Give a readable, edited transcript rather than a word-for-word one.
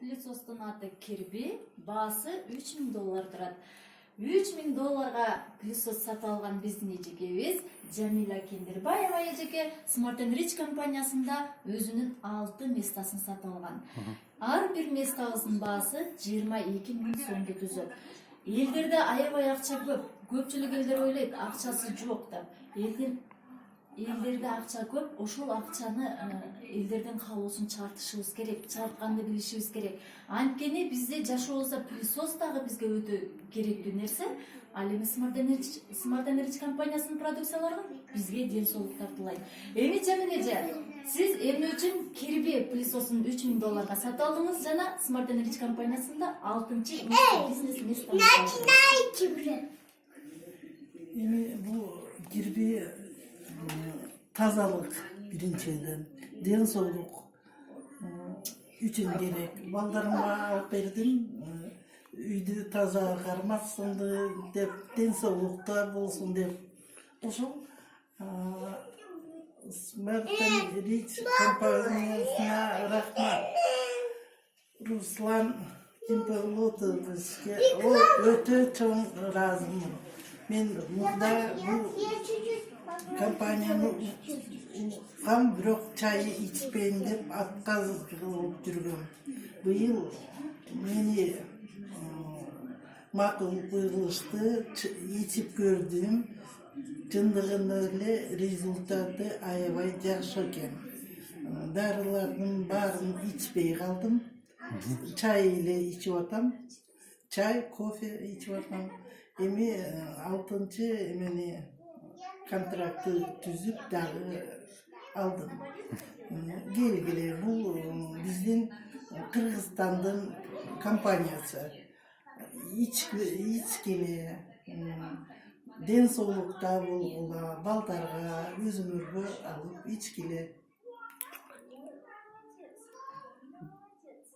пылесостун аты Кирби, баасы $3000 турат. $3000 пылесос сатып алган биздин эжекебиз Жамила Кендирбаева эжеке Smart & Rich компаниясында өзүнүн 6 местасын сатып алган. Ар бир местабыздын баасы 22 000 сомго түзөт. Элдерде аябай акча көп. Көпчүлүк элдер ойлойт, акчасы жок деп. Элдерде акча көп, ошол акчаны элдердин каалоосун чартышыбыз керек, чартканды билишибиз керек. Анткени бизде жашообузда пылесос дагы бизге өтө керектүү нерсе. Ал эми Smart & Rich компаниясынын продукциялары бизге ден соолук тартуулайт. Эми Жамил эже, сиз эмне үчүн Кирби пылесосун $3000 сатып алдыңыз жана Smart & Rich компаниясында 6-чы бизнес место алдыңыз? Эми бул Кирби тазалык биринчиден, ден соолук үчүн керек. Балдарыма алып бердим, үйдү таза кармаксын деп, ден соолукта болсун деп. Ошол Smart & Rich компаниясына рахмат. Руслан Кемпелотовичке өтө чоң ыраазымын. Мен мында бул компанияны уккам, бирок чай ичпейм деп отказ кылып жүргөм. Быйыл мени макул кылышты, ичип көрдүм. Чындыгында эле результаты аябай жакшы экен. Дарылардын баарын ичпей калдым. Чай эле ичип атам. Чай, кофе ичип атам. Эми 6-чы эмени контрактты түзүп дагы алдым. Келгиле, бул биздин Кыргызстандын компаниясы. Ичкиле, ден соолукта болгула, балдарга, өзүңөргө алып ичкиле.